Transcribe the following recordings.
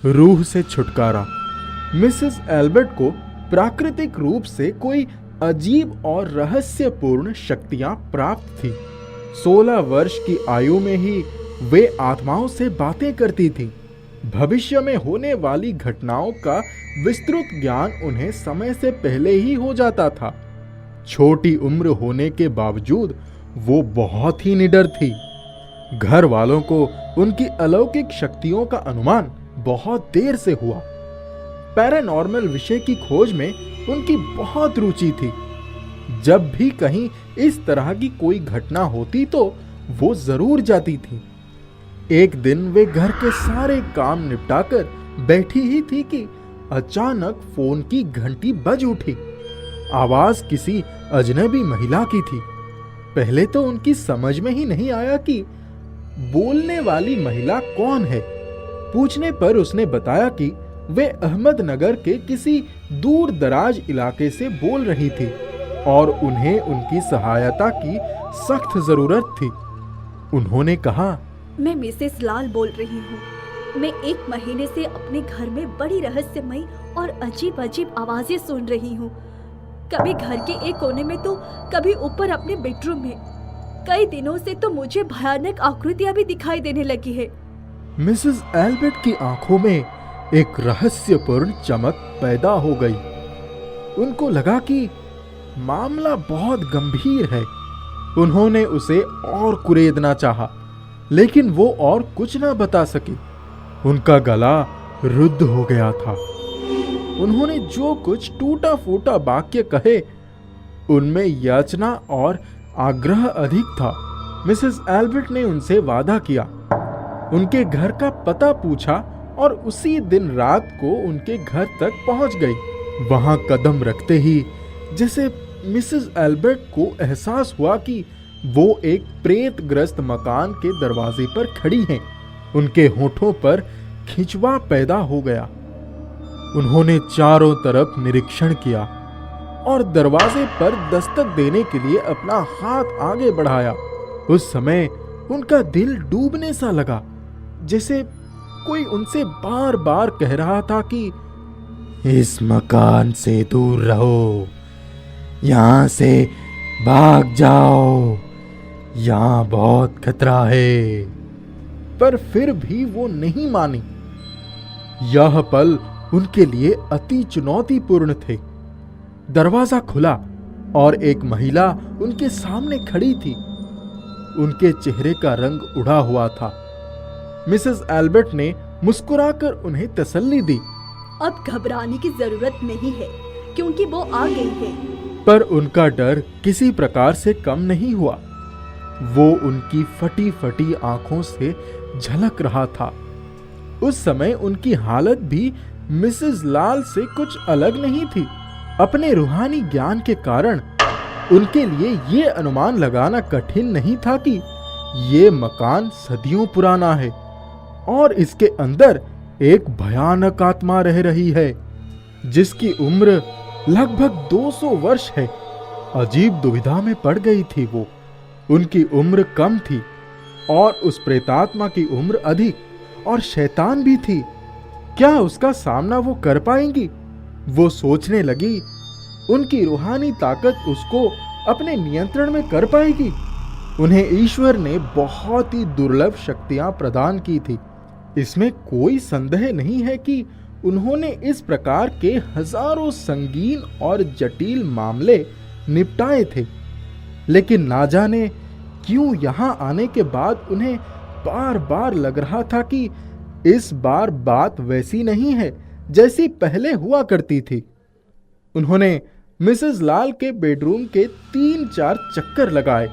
रूह से छुटकारा। मिसेस एल्बर्ट को प्राकृतिक रूप से कोई अजीब और रहस्यपूर्ण शक्तियां प्राप्त थी। 16 वर्ष की आयु में ही वे आत्माओं से बातें करती थी। भविष्य में होने वाली घटनाओं का विस्तृत ज्ञान उन्हें समय से पहले ही हो जाता था। छोटी उम्र होने के बावजूद वो बहुत ही निडर थी। घर वालों को उनकी अलौकिक शक्तियों का अनुमान बहुत देर से हुआ। पैरानॉर्मल विषय की खोज में उनकी बहुत रुचि थी। जब भी कहीं इस तरह की कोई घटना होती तो वो जरूर जाती थी। एक दिन वे घर के सारे काम निपटाकर बैठी ही थी कि अचानक फोन की घंटी बज उठी। आवाज किसी अजनबी महिला की थी। पहले तो उनकी समझ में ही नहीं आया कि बोलने वाली महिला कौन है। पूछने पर उसने बताया कि वे अहमदनगर के किसी दूर दराज इलाके से बोल रही थी और उन्हें उनकी सहायता की सख्त जरूरत थी। उन्होंने कहा, मैं मिसेस लाल बोल रही हूँ। मैं 1 महीने से अपने घर में बड़ी रहस्यमयी और अजीब अजीब आवाजें सुन रही हूँ। कभी घर के एक कोने में तो कभी ऊपर अपने बेडरूम में। कई दिनों से तो मुझे भयानक आकृतियां भी दिखाई देने लगी है। मिसेस एल्बर्ट की आंखों में एक रहस्यपूर्ण चमक पैदा हो गई। उनको लगा कि मामला बहुत गंभीर है। उन्होंने उसे और कुरेदना चाहा, लेकिन वो और कुछ न बता सकी। उनका गला रुद्ध हो गया था। उन्होंने जो कुछ टूटा फूटा वाक्य कहे उनमें याचना और आग्रह अधिक था। मिसेस एल्बर्ट ने उनसे वादा किया, उनके घर का पता पूछा और उसी दिन रात को उनके घर तक पहुंच गई। वहां कदम रखते ही जैसे मिसेस एल्बर्ट को एहसास हुआ कि वो एक प्रेतग्रस्त मकान के दरवाजे पर खड़ी हैं। उनके होठों पर खिंचवा पैदा हो गया। उन्होंने चारों तरफ निरीक्षण किया और दरवाजे पर दस्तक देने के लिए अपना हाथ आगे बढ़ाया। उस समय उनका दिल डूबने सा लगा, जैसे कोई उनसे बार बार कह रहा था कि इस मकान से दूर रहो, यहां से भाग जाओ, यहां बहुत खतरा है। पर फिर भी वो नहीं मानी। यह पल उनके लिए अति चुनौतीपूर्ण थे। दरवाजा खुला और एक महिला उनके सामने खड़ी थी। उनके चेहरे का रंग उड़ा हुआ था। मिसेस एल्बर्ट ने मुस्कुराकर उन्हें तसल्ली दी। अब घबराने की जरूरत नहीं है, क्योंकि वो आ गई है। पर उनका डर किसी प्रकार से कम नहीं हुआ। वो उनकी फटी फटी आंखों से झलक रहा था। उस समय उनकी हालत भी मिसेस लाल से कुछ अलग नहीं थी। अपने रूहानी ज्ञान के कारण उनके लिए ये अनुमान लगाना कठिन नहीं था कि ये मकान सदियों पुराना है और इसके अंदर एक भयानक आत्मा रह रही है, जिसकी उम्र लगभग 200 वर्ष है। अजीब दुविधा में पड़ गई थी वो। उनकी उम्र कम थी और उस प्रेतात्मा की उम्र अधिक और शैतान भी थी। क्या उसका सामना वो कर पाएंगी? वो सोचने लगी, उनकी रूहानी ताकत उसको अपने नियंत्रण में कर पाएगी? उन्हें ईश्वर ने बहुत ही दुर्लभ शक्तियां प्रदान की थी। इसमें कोई संदेह नहीं है कि उन्होंने इस प्रकार के हजारों संगीन और जटिल मामले निपटाए थे। लेकिन ना जाने क्यों यहाँ आने के बाद उन्हें बार बार लग रहा था कि इस बार बात वैसी नहीं है जैसी पहले हुआ करती थी। उन्होंने मिसेस लाल के बेडरूम के 3-4 चक्कर लगाए।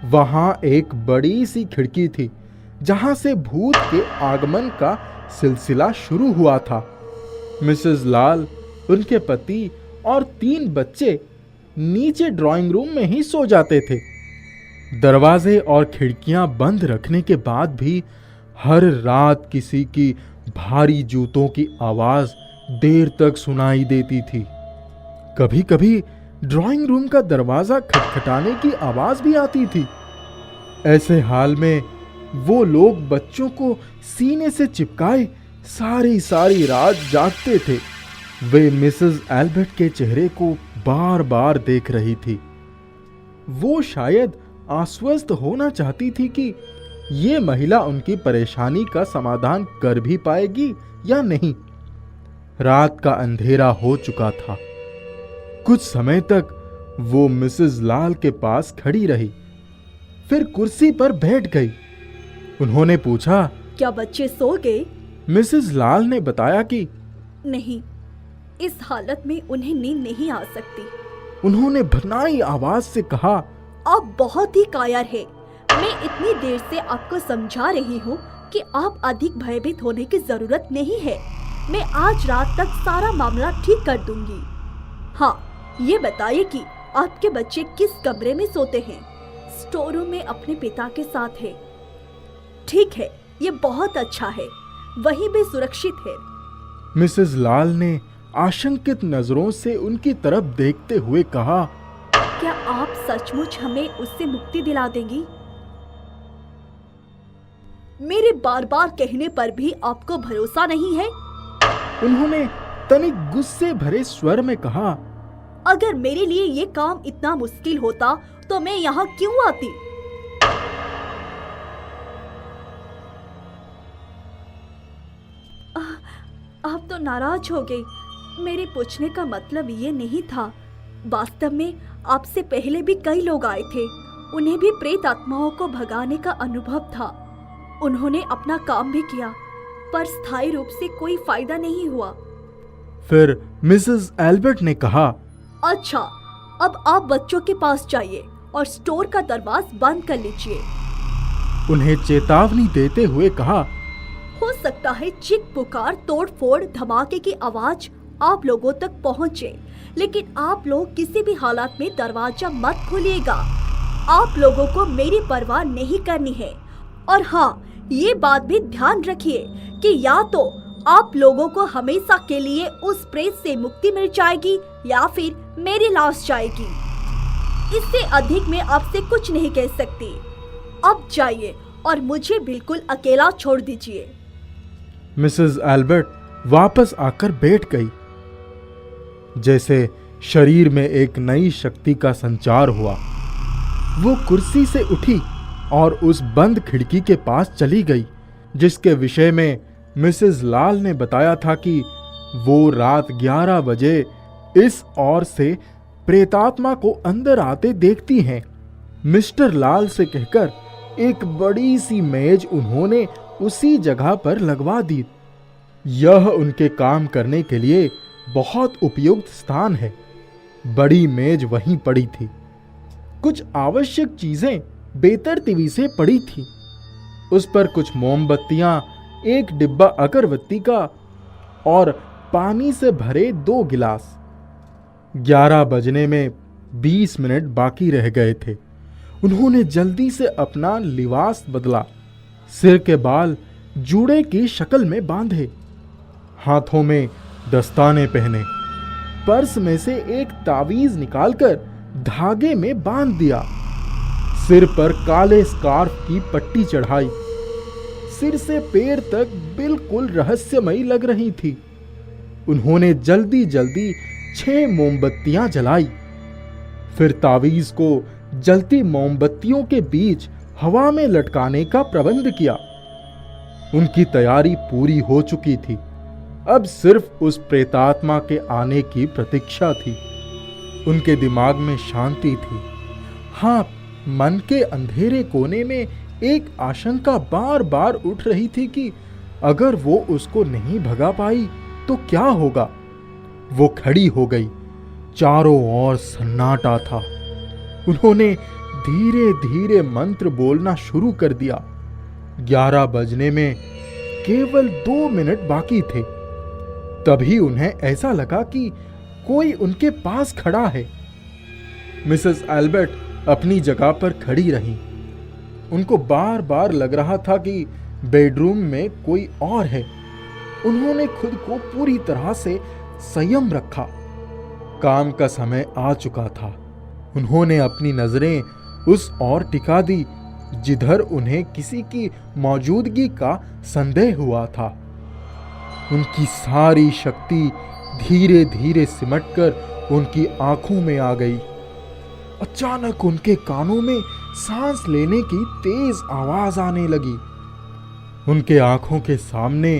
वहां एक बड़ी सी खिड़की थी जहां से भूत के आगमन का सिलसिला शुरू हुआ था। मिसेस लाल, उनके पति और 3 बच्चे नीचे ड्राइंग रूम में ही सो जाते थे। दरवाजे और खिड़कियां बंद रखने के बाद भी हर रात किसी की भारी जूतों की आवाज देर तक सुनाई देती थी। कभी कभी ड्राइंग रूम का दरवाजा खटखटाने की आवाज भी आती थी। ऐसे हाल में वो लोग बच्चों को सीने से चिपकाए सारी सारी रात जागते थे। वे मिसेस एल्बर्ट के चेहरे को बार बार देख रही थी। वो शायद आश्वस्त होना चाहती थी कि ये महिला उनकी परेशानी का समाधान कर भी पाएगी या नहीं। रात का अंधेरा हो चुका था। कुछ समय तक वो मिसेस लाल के पास खड़ी रही, फिर कुर्सी पर बैठ गई। उन्होंने पूछा, क्या बच्चे सो गए? मिसेस लाल ने बताया कि नहीं, इस हालत में उन्हें नींद नहीं आ सकती। उन्होंने भनाई आवाज से कहा, आप बहुत ही कायर है। मैं इतनी देर से आपको समझा रही हूँ कि आप अधिक भयभीत होने की जरूरत नहीं है। मैं आज रात तक सारा मामला ठीक कर दूंगी। हाँ, ये बताइए कि आपके बच्चे किस कमरे में सोते हैं? स्टोर रूम में अपने पिता के साथ है। ठीक है, ये बहुत अच्छा है, वहीं भी सुरक्षित है। मिसेस लाल ने आशंकित नजरों से उनकी तरफ देखते हुए कहा, क्या आप सचमुच हमें उससे मुक्ति दिला देंगी? मेरे बार बार कहने पर भी आपको भरोसा नहीं है? उन्होंने तनिक गुस्से भरे स्वर में कहा, अगर मेरे लिए ये काम इतना मुश्किल होता तो मैं यहाँ क्यों आती? आप तो नाराज हो गई। मेरे पूछने का मतलब ये नहीं था। वास्तव में आपसे पहले भी कई लोग आए थे। उन्हें भी प्रेत आत्माओं को भगाने का अनुभव था। उन्होंने अपना काम भी किया, पर स्थायी रूप से कोई फायदा नहीं हुआ। फिर मिसेस एल्बर्ट ने कहा, अच्छा, अब आप बच्चों के पास जाइए और स्टोर का दरवाजा बंद कर लीजिए। उन्हें चेतावनी देते हुए कहा, हो सकता है चीख पुकार, तोड़ फोड़, धमाके की आवाज आप लोगों तक पहुंचे, लेकिन आप लोग किसी भी हालत में दरवाजा मत खोलिएगा। आप लोगों को मेरी परवाह नहीं करनी है। और हाँ, ये बात भी ध्यान रखिए कि या तो आप लोगों को हमेशा के लिए उस प्रेत से मुक्ति मिल जाएगी या फिर मेरी लाश जाएगी। इससे अधिक मैं आपसे कुछ नहीं कह सकती। अब जाइए और मुझे बिल्कुल अकेला छोड़ दीजिए। मिसेस एल्बर्ट वापस आकर बैठ गई। जैसे शरीर में एक नई शक्ति का संचार हुआ। वो कुर्सी से उठी और उस बंद खिड़की के पास चली गई, जिसके विषय में मिसेस लाल ने बताया था कि वो रात 11 बजे इस ओर से प्रेतात्मा को अंदर आते देखती हैं। मिस्टर लाल से कहकर एक बड़ी सी मेज उन्होंने उसी जगह पर लगवा दी। यह उनके काम करने के लिए बहुत उपयुक्त स्थान है। बड़ी मेज वहीं पड़ी थी। कुछ आवश्यक चीजें बेतरतीबी से पड़ी थी। उस पर कुछ मोमबत्तियां, एक डिब्बा अगरबत्ती का और पानी से भरे 2 गिलास। 11 बजने में 20 मिनट बाकी रह गए थे। उन्होंने जल्दी से अपना लिबास बदला, सिर के बाल जूड़े की शक्ल में बांधे, हाथों में दस्ताने पहने, पर्स में से एक तावीज निकालकर धागे में बांध दिया, सिर पर काले स्कार्फ की पट्टी चढ़ाई। सिर से पैर तक बिल्कुल रहस्यमयी लग रही थी। उन्होंने जल्दी जल्दी 6 मोमबत्तियां जलाई, फिर तावीज को जलती मोमबत्तियों के बीच हवा में लटकाने का प्रबंध किया। उनकी तैयारी पूरी हो चुकी थी। अब सिर्फ उस प्रेतात्मा के आने की प्रतीक्षा थी। उनके दिमाग में शांति थी। हाँ, मन के अंधेरे कोने में एक आशंका बार बार उठ रही थी कि अगर वो उसको नहीं भगा पाई तो क्या होगा। वो खड़ी हो गई। चारों ओर सन्नाटा था। उन्होंने धीरे धीरे मंत्र बोलना शुरू कर दिया। 11 बजने में केवल 2 मिनट बाकी थे। तभी उन्हें ऐसा लगा कि कोई उनके पास खड़ा है। मिसेस एल्बर्ट अपनी जगह पर खड़ी रहीं। उनको बार बार लग रहा था कि बेडरूम में कोई और है। उन्होंने खुद को पूरी तरह से संयम रखा। काम का समय आ चुका था। उन्होंने अपनी नजरें उस ओर टिका दी जिधर उन्हें किसी की मौजूदगी का संदेह हुआ था। उनकी सारी शक्ति धीरे धीरे सिमटकर उनकी आंखों में आ गई। अचानक उनके कानों में सांस लेने की तेज आवाज आने लगी। उनके आंखों के सामने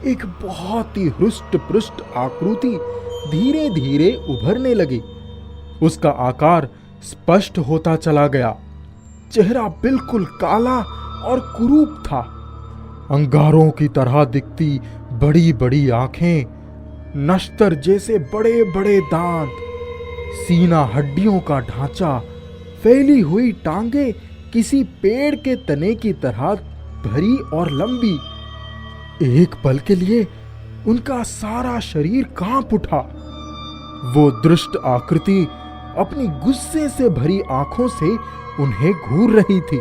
एक बहुत ही हृष्ट पुष्ट आकृति धीरे धीरे उभरने लगी। उसका आकार स्पष्ट होता चला गया। चेहरा बिल्कुल काला और कुरूप था। अंगारों की तरह दिखती बड़ी बड़ी आंखें, नश्तर जैसे बड़े बड़े दांत, सीना हड्डियों का ढांचा, फैली हुई टांगे किसी पेड़ के तने की तरह भरी और लंबी। एक पल के लिए उनका सारा शरीर कांप उठा। वो दुष्ट आकृति अपनी गुस्से से भरी आंखों से उन्हें घूर रही थी।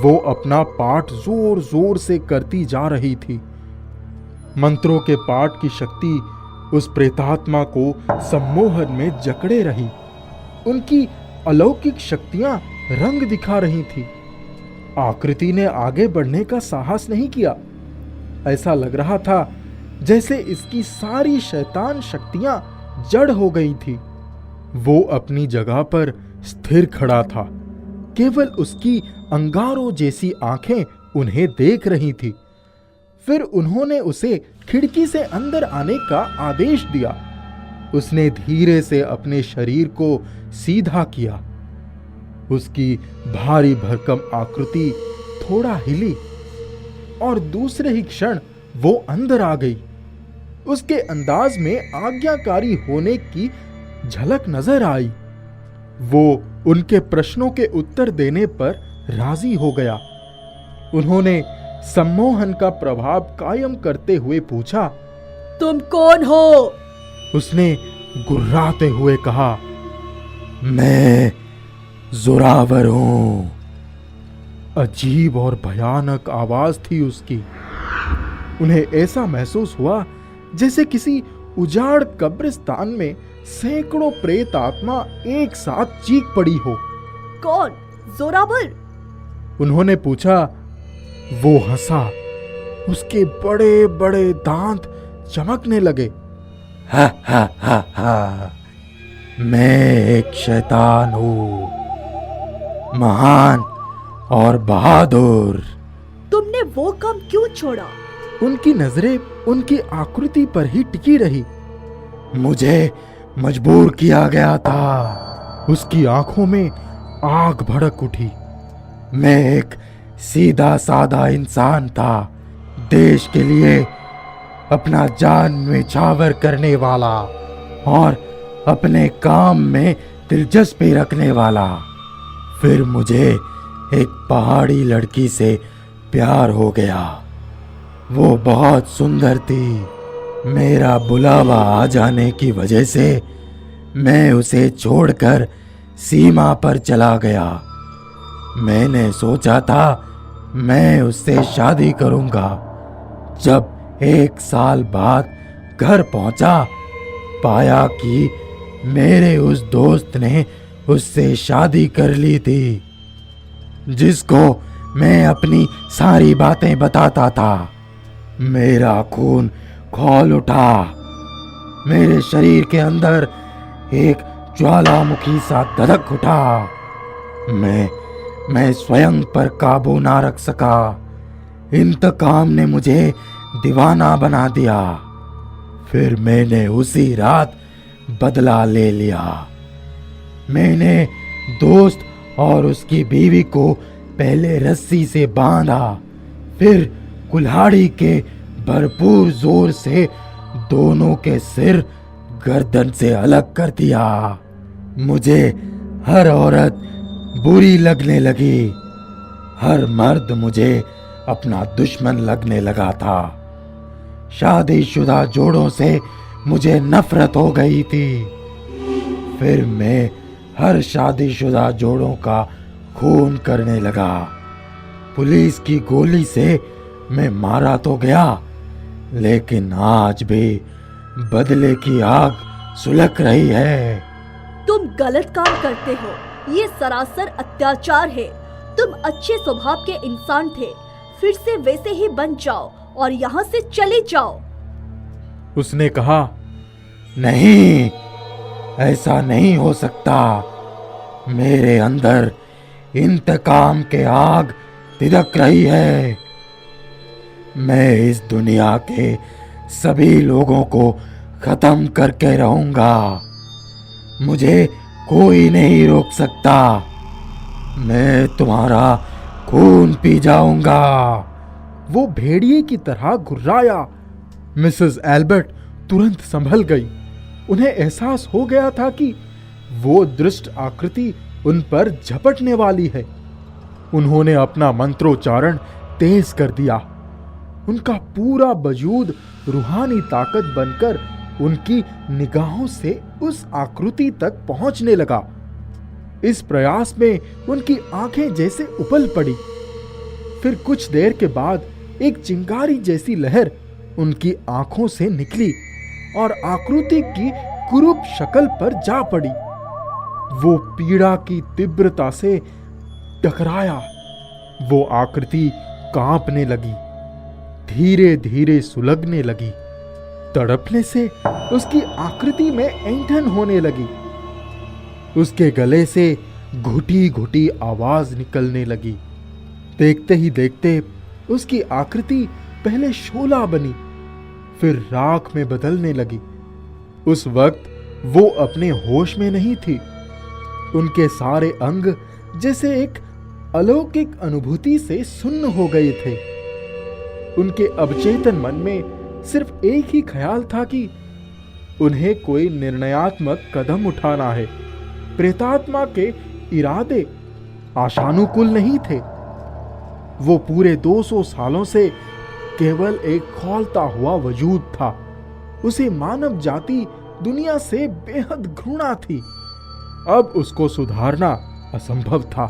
वो अपना पाठ जोर जोर से करती जा रही थी। मंत्रों के पाठ की शक्ति उस प्रेतात्मा को सम्मोहन में जकड़े रही। उनकी अलौकिक शक्तियां रंग दिखा रही थी। आकृति ने आगे बढ़ने का साहस नहीं किया। ऐसा लग रहा था जैसे इसकी सारी शैतान शक्तियां जड़ हो गई थी। वो अपनी जगह पर स्थिर खड़ा था। केवल उसकी अंगारों जैसी आंखें उन्हें देख रही थी। फिर उन्होंने उसे खिड़की से अंदर आने का आदेश दिया। उसने धीरे से अपने शरीर को सीधा किया। उसकी भारी भरकम आकृति थोड़ा हिली और दूसरे ही क्षण वो अंदर आ गई। उसके अंदाज में आज्ञाकारी होने की झलक नजर आई। वो उनके प्रश्नों के उत्तर देने पर राजी हो गया। उन्होंने सम्मोहन का प्रभाव कायम करते हुए पूछा, तुम कौन हो? उसने गुर्राते हुए कहा, मैं जोरावर हूं। अजीब और भयानक आवाज थी उसकी। उन्हें ऐसा महसूस हुआ जैसे किसी उजाड़ कब्रिस्तान में सैकड़ों प्रेत आत्मा एक साथ चीख पड़ी हो। कौन? जोरावर? उन्होंने पूछा। वो हंसा। उसके बड़े बड़े दांत चमकने लगे। हा हा हा हा, मैं एक शैतान हूं, महान और बहादुर। तुमने वो काम क्यों छोड़ा? उनकी नजरें उनकी आकृति पर ही टिकी रही। मुझे मजबूर किया गया था। उसकी आंखों में आग भड़क उठी। मैं एक सीधा साधा इंसान था, देश के लिए अपना जान न्यौछावर करने वाला और अपने काम में दिलचस्पी रखने वाला। फिर मुझे एक पहाड़ी लड़की से प्यार हो गया। वो बहुत सुंदर थी। मेरा बुलावा आ जाने की वजह से मैं उसे छोड़कर सीमा पर चला गया। मैंने सोचा था मैं उससे शादी करूंगा। जब 1 साल बाद घर पहुंचा, पाया कि मेरे उस दोस्त ने उससे शादी कर ली थी, जिसको मैं अपनी सारी बातें बताता था। मेरा खून खौल उठा। मेरे शरीर के अंदर एक ज्वालामुखी सा धधक उठा। मैं स्वयं पर काबू ना रख सका। इंतकाम ने मुझे दीवाना बना दिया। फिर मैंने उसी रात बदला ले लिया। मैंने दोस्त और उसकी बीवी को पहले रस्सी से बांधा, फिर कुल्हाड़ी के भरपूर जोर से दोनों के सिर गर्दन से अलग कर दिया। मुझे हर औरत बुरी लगने लगी। हर मर्द मुझे अपना दुश्मन लगने लगा था। शादीशुदा जोड़ों से मुझे नफरत हो गई थी। फिर मैं हर शादीशुदा जोड़ों का खून करने लगा। पुलिस की गोली से मैं मारा तो गया, लेकिन आज भी बदले की आग सुलग रही है। तुम गलत काम करते हो। ये सरासर अत्याचार है। तुम अच्छे स्वभाव के इंसान थे, फिर से वैसे ही बन जाओ और यहाँ से चले जाओ। उसने कहा, नहीं, ऐसा नहीं हो सकता। मेरे अंदर इंतकाम के आग तिदक रही है। मैं इस दुनिया के सभी लोगों को खत्म करके रहूंगा। मुझे कोई नहीं रोक सकता। मैं तुम्हारा खून पी जाऊंगा। वो भेड़िए की तरह गुर्राया। मिसेस एल्बर्ट तुरंत संभल गई। उन्हें एहसास हो गया था कि वो दुष्ट आकृति उन पर झपटने वाली है। उन्होंने अपना मंत्रोच्चारण तेज कर दिया। उनका पूरा वजूद रूहानी ताकत बनकर उनकी निगाहों से उस आकृति तक पहुंचने लगा। इस प्रयास में उनकी आंखें जैसे उबल पड़ी। फिर कुछ देर के बाद एक चिंगारी जैसी लहर उनकी आंखों से निकली और आकृति की कुरूप शक्ल पर जा पड़ी। वो पीड़ा की तीव्रता से टकराया। वो आकृति कांपने लगी, धीरे धीरे सुलगने लगी। तड़पने से उसकी आकृति में ऐंठन होने लगी। उसके गले से घुटी घुटी आवाज निकलने लगी। देखते ही देखते उसकी आकृति पहले शोला बनी, फिर राख में बदलने लगी। उस वक्त वो अपने होश में नहीं थी। उनके सारे अंग जैसे एक अलौकिक अनुभूति से सुन्न हो गए थे। उनके अवचेतन मन में सिर्फ एक ही ख्याल था कि उन्हें कोई निर्णयात्मक कदम उठाना है। प्रेतात्मा के इरादे आशानुकूल नहीं थे। वो पूरे 200 सालों से केवल एक खौलता हुआ वजूद था। उसे मानव जाति दुनिया से बेहद घृणा थी। अब उसको सुधारना असंभव था।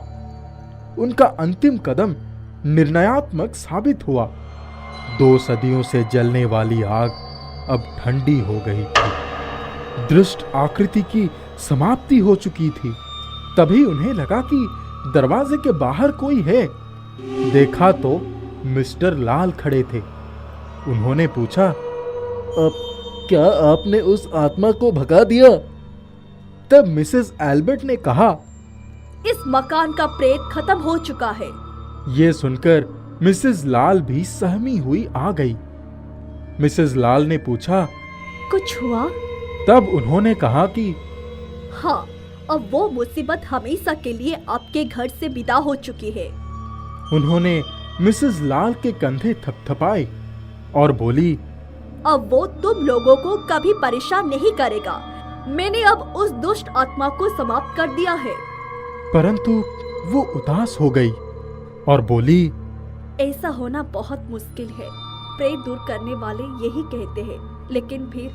उनका अंतिम कदम निर्णयात्मक साबित हुआ। 2 सदियों से जलने वाली आग अब ठंडी हो गई थी। दुष्ट आकृति की समाप्ति हो चुकी थी। तभी उन्हें लगा कि दरवाजे के बाहर कोई है। देखा तो मिस्टर लाल खड़े थे। उन्होंने पूछा, अब क्या आपने उस आत्मा को भगा दिया? तब मिसेस एल्बर्ट ने कहा, इस मकान का प्रेत खत्म हो चुका है। ये सुनकर मिसेस लाल भी सहमी हुई आ गई। मिसेस लाल ने पूछा, कुछ हुआ? तब उन्होंने कहा कि हाँ, अब वो मुसीबत हमेशा के लिए आपके घर से विदा हो चुकी है। उन्होंने मिसेस लाल के कंधे थपथपाए और बोली, अब वो तुम लोगों को कभी परेशान नहीं करेगा। मैंने अब उस दुष्ट आत्मा को समाप्त कर दिया है। परंतु वो उदास हो गई और बोली, ऐसा होना बहुत मुश्किल है। प्रेत दूर करने वाले यही कहते हैं, लेकिन फिर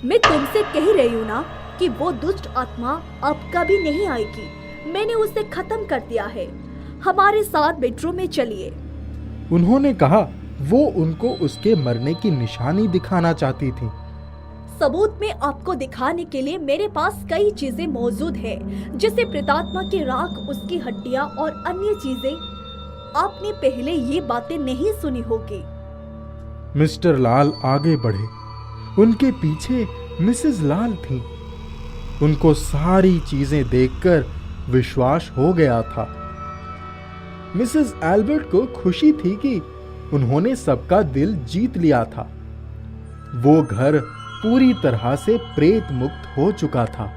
मैं तुमसे कह रही हूँ ना कि वो दुष्ट आत्मा अब कभी नहीं आएगी। मैंने उसे खत्म कर दिया है। हमारे साथ बेडरूम में चलिए। उन्होंने कहा। वो उनको उसके मरने की निशानी दिखाना चाहती थी। सबूत में आपको दिखाने के लिए मेरे पास कई चीजें मौजूद है, जैसे प्रेतात्मा की राख, उसकी हड्डियां और अन्य चीजें। आपने पहले ये बातें नहीं सुनी होगी। मिस्टर लाल आगे बढ़े। उनके पीछे मिसेस लाल थी। उनको सारी चीजें देखकर विश्वास हो गया था। मिसेस एल्बर्ट को खुशी थी कि उन्होंने सबका दिल जीत लिया था। वो घर पूरी तरह से प्रेत मुक्त हो चुका था।